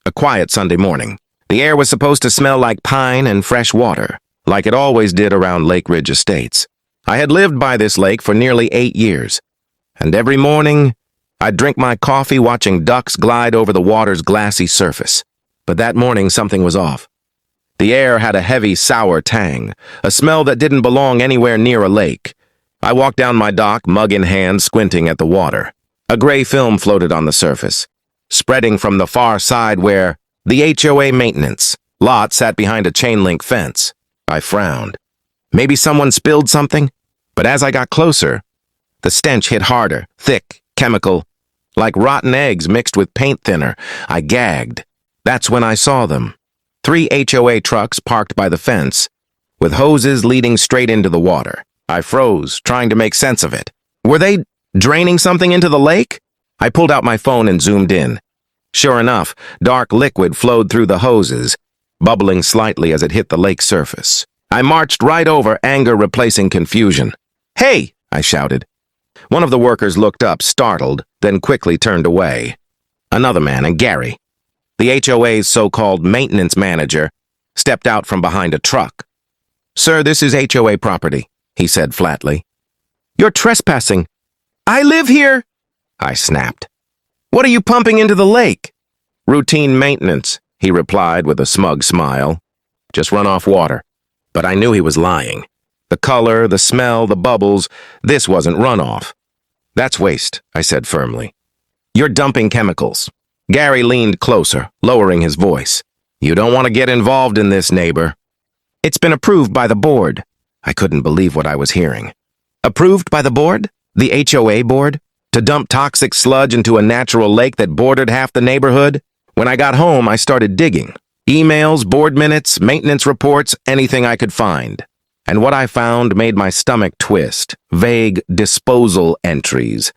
a quiet Sunday morning. The air was supposed to smell like pine and fresh water, like it always did around Lake Ridge Estates. I had lived by this lake for nearly 8 years, and every morning I'd drink my coffee watching ducks glide over the water's glassy surface. But that morning something was off. The air had a heavy, sour tang, a smell that didn't belong anywhere near a lake. I walked down my dock, mug in hand, squinting at the water. A gray film floated on the surface, spreading from the far side where the HOA maintenance lot sat behind a chain-link fence. I frowned. Maybe someone spilled something? But as I got closer, the stench hit harder, thick, chemical, like rotten eggs mixed with paint thinner. I gagged. That's when I saw them. 3 HOA trucks parked by the fence, with hoses leading straight into the water. I froze, trying to make sense of it. Were they draining something into the lake? I pulled out my phone and zoomed in. Sure enough, dark liquid flowed through the hoses, bubbling slightly as it hit the lake surface. I marched right over, anger replacing confusion. "Hey!" I shouted. One of the workers looked up, startled, then quickly turned away. Another man, and Gary, the HOA's so-called maintenance manager, stepped out from behind a truck. "Sir, this is HOA property," he said flatly. "You're trespassing. I live here!" I snapped. "What are you pumping into the lake?" "Routine maintenance," he replied with a smug smile. "Just runoff water." But I knew he was lying. The color, the smell, the bubbles, this wasn't runoff. "That's waste," I said firmly. "You're dumping chemicals." Gary leaned closer, lowering his voice. "You don't want to get involved in this, neighbor." "It's been approved by the board." I couldn't believe what I was hearing. Approved by the board? The HOA board? To dump toxic sludge into a natural lake that bordered half the neighborhood? When I got home, I started digging. Emails, board minutes, maintenance reports, anything I could find. And what I found made my stomach twist. Vague disposal entries.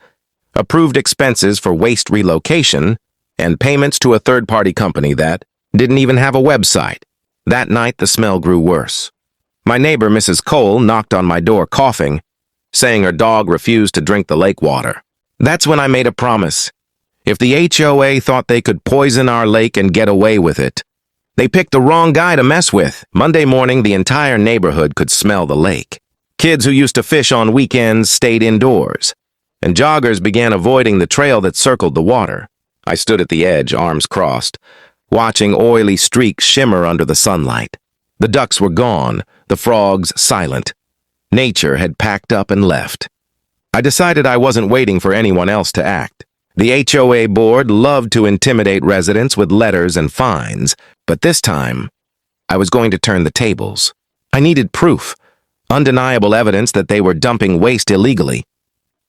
Approved expenses for waste relocation, and payments to a third-party company that didn't even have a website. That night, the smell grew worse. My neighbor, Mrs. Cole, knocked on my door coughing, saying her dog refused to drink the lake water. That's when I made a promise. If the HOA thought they could poison our lake and get away with it, they picked the wrong guy to mess with. Monday morning, the entire neighborhood could smell the lake. Kids who used to fish on weekends stayed indoors, and joggers began avoiding the trail that circled the water. I stood at the edge, arms crossed, watching oily streaks shimmer under the sunlight. The ducks were gone, the frogs silent. Nature had packed up and left. I decided I wasn't waiting for anyone else to act. The HOA board loved to intimidate residents with letters and fines, but this time, I was going to turn the tables. I needed proof, undeniable evidence that they were dumping waste illegally.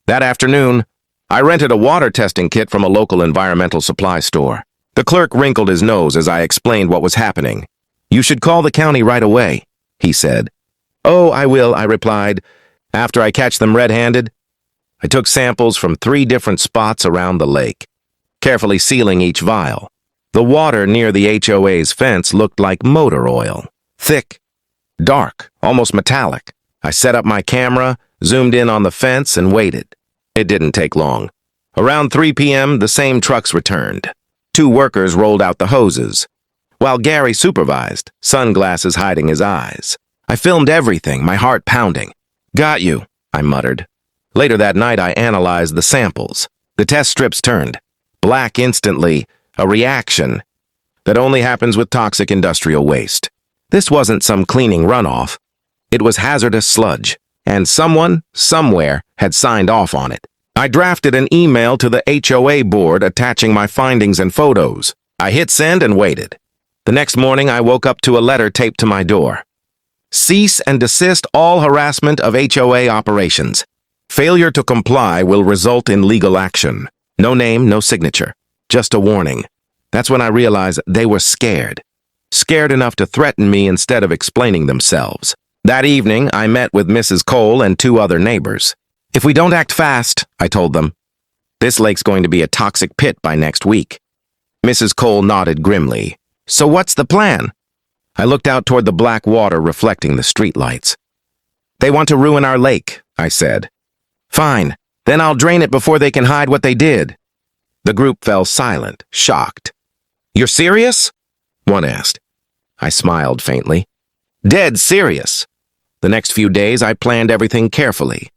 That afternoon, I rented a water testing kit from a local environmental supply store. The clerk wrinkled his nose as I explained what was happening. "You should call the county right away," he said. "Oh, I will," I replied, "after I catch them red-handed." I took samples from 3 different spots around the lake, carefully sealing each vial. The water near the HOA's fence looked like motor oil. Thick, dark, almost metallic. I set up my camera, zoomed in on the fence, and waited. It didn't take long. Around 3 p.m., the same trucks returned. 2 workers rolled out the hoses, while Gary supervised, sunglasses hiding his eyes. I filmed everything, my heart pounding. "Got you," I muttered. Later that night, I analyzed the samples. The test strips turned black instantly, a reaction that only happens with toxic industrial waste. This wasn't some cleaning runoff. It was hazardous sludge, and someone, somewhere, had signed off on it. I drafted an email to the HOA board attaching my findings and photos. I hit send and waited. The next morning, I woke up to a letter taped to my door. "Cease and desist all harassment of HOA operations. Failure to comply will result in legal action." No name, no signature, just a warning. That's when I realized they were scared. Scared enough to threaten me instead of explaining themselves. That evening, I met with Mrs. Cole and 2 other neighbors. "If we don't act fast," I told them, "this lake's going to be a toxic pit by next week." Mrs. Cole nodded grimly. "So what's the plan?" I looked out toward the black water reflecting the streetlights. "They want to ruin our lake," I said. "Fine, then I'll drain it before they can hide what they did." The group fell silent, shocked. "You're serious?" one asked. I smiled faintly. "Dead serious." The next few days I planned everything carefully.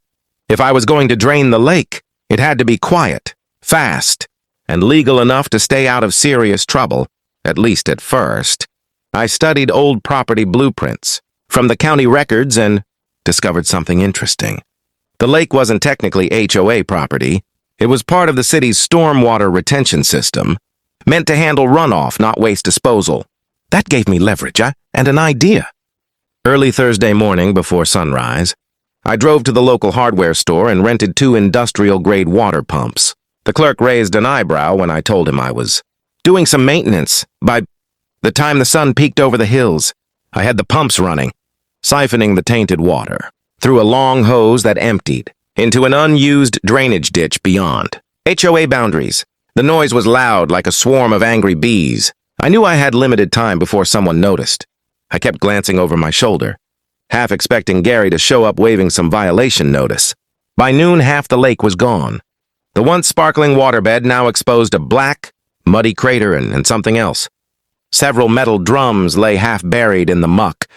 If I was going to drain the lake, it had to be quiet, fast, and legal enough to stay out of serious trouble, at least at first. I studied old property blueprints from the county records and discovered something interesting. The lake wasn't technically HOA property. It was part of the city's stormwater retention system, meant to handle runoff, not waste disposal. That gave me leverage, and an idea. Early Thursday morning before sunrise, I drove to the local hardware store and rented 2 industrial-grade water pumps. The clerk raised an eyebrow when I told him I was doing some maintenance. By the time the sun peeked over the hills, I had the pumps running, siphoning the tainted water through a long hose that emptied into an unused drainage ditch beyond. HOA boundaries. The noise was loud like a swarm of angry bees. I knew I had limited time before someone noticed. I kept glancing over my shoulder, half expecting Gary to show up waving some violation notice. By noon, half the lake was gone. The once sparkling waterbed now exposed a black, muddy crater and something else. Several metal drums lay half buried in the muck,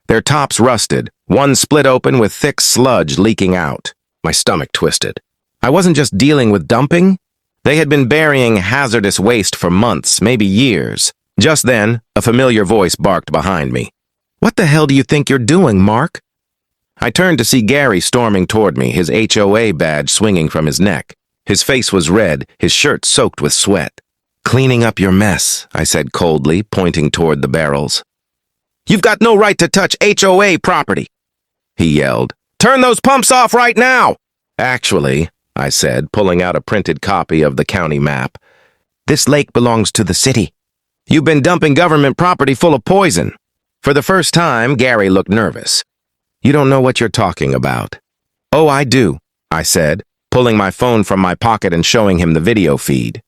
their tops rusted, one split open with thick sludge leaking out. My stomach twisted. I wasn't just dealing with dumping. They had been burying hazardous waste for months, maybe years. Just then, a familiar voice barked behind me. "What the hell do you think you're doing, Mark?" I turned to see Gary storming toward me, his HOA badge swinging from his neck. His face was red, his shirt soaked with sweat. "Cleaning up your mess," I said coldly, pointing toward the barrels. "You've got no right to touch HOA property," he yelled. "Turn those pumps off right now!" "Actually," I said, pulling out a printed copy of the county map, "this lake belongs to the city. You've been dumping government property full of poison." For the first time, Gary looked nervous. "You don't know what you're talking about." "Oh, I do," I said, pulling my phone from my pocket and showing him the video feed.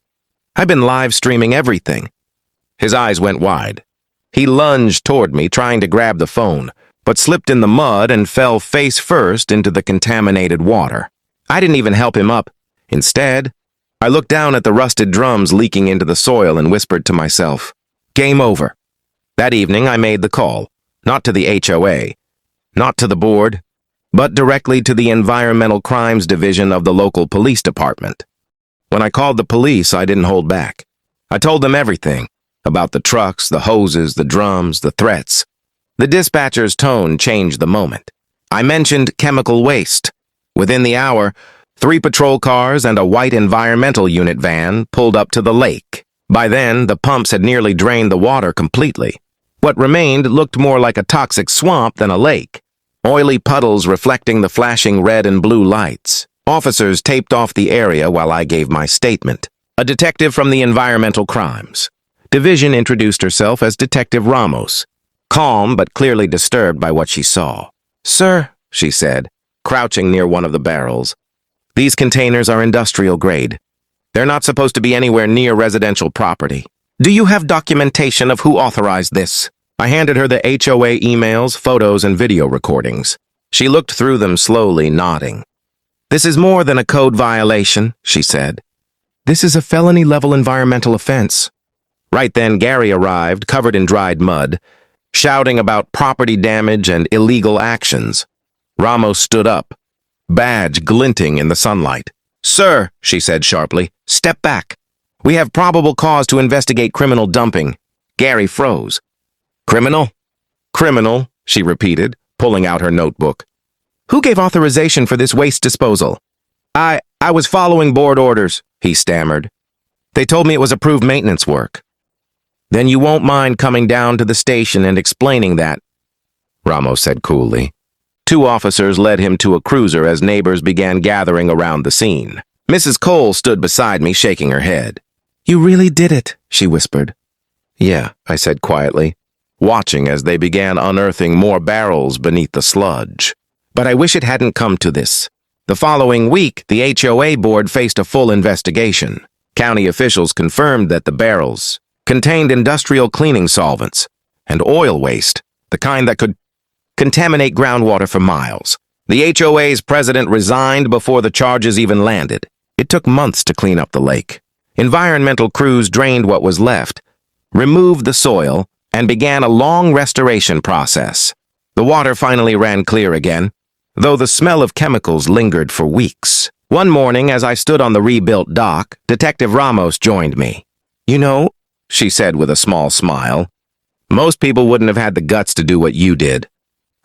"I've been live streaming everything." His eyes went wide. He lunged toward me, trying to grab the phone, but slipped in the mud and fell face first into the contaminated water. I didn't even help him up. Instead, I looked down at the rusted drums leaking into the soil and whispered to myself, "Game over." That evening, I made the call, not to the HOA, not to the board, but directly to the Environmental Crimes Division of the local police department. When I called the police, I didn't hold back. I told them everything, about the trucks, the hoses, the drums, the threats. The dispatcher's tone changed the moment. I mentioned chemical waste. Within the hour, 3 patrol cars and a white environmental unit van pulled up to the lake. By then, the pumps had nearly drained the water completely. What remained looked more like a toxic swamp than a lake, oily puddles reflecting the flashing red and blue lights. Officers taped off the area while I gave my statement. A detective from the Environmental Crimes Division introduced herself as Detective Ramos, calm but clearly disturbed by what she saw. "Sir," she said, crouching near one of the barrels, "these containers are industrial grade. They're not supposed to be anywhere near residential property. Do you have documentation of who authorized this?" I handed her the HOA emails, photos, and video recordings. She looked through them slowly, nodding. "This is more than a code violation," she said. "This is a felony-level environmental offense." Right then, Gary arrived, covered in dried mud, shouting about property damage and illegal actions. Ramos stood up, badge glinting in the sunlight. "Sir," she said sharply, "step back. We have probable cause to investigate criminal dumping." Gary froze. "Criminal?" "Criminal," she repeated, pulling out her notebook. "Who gave authorization for this waste disposal?" I was following board orders," he stammered. "They told me it was approved maintenance work." "Then you won't mind coming down to the station and explaining that," Ramos said coolly. 2 officers led him to a cruiser as neighbors began gathering around the scene. Mrs. Cole stood beside me, shaking her head. "You really did it," she whispered. "Yeah," I said quietly, watching as they began unearthing more barrels beneath the sludge. But I wish it hadn't come to this. The following week, the HOA board faced a full investigation. County officials confirmed that the barrels contained industrial cleaning solvents and oil waste, the kind that could contaminate groundwater for miles. The HOA's president resigned before the charges even landed. It took months to clean up the lake. Environmental crews drained what was left, removed the soil, and began a long restoration process. The water finally ran clear again, though the smell of chemicals lingered for weeks. One morning, as I stood on the rebuilt dock, Detective Ramos joined me. "You know," she said with a small smile, "most people wouldn't have had the guts to do what you did."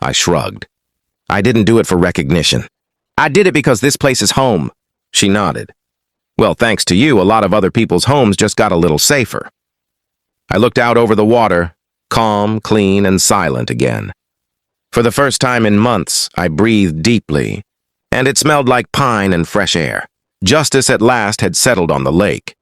I shrugged. "I didn't do it for recognition. I did it because this place is home." She nodded. "Well, thanks to you, a lot of other people's homes just got a little safer." I looked out over the water, calm, clean, and silent again. For the first time in months, I breathed deeply, and it smelled like pine and fresh air. Justice at last had settled on the lake.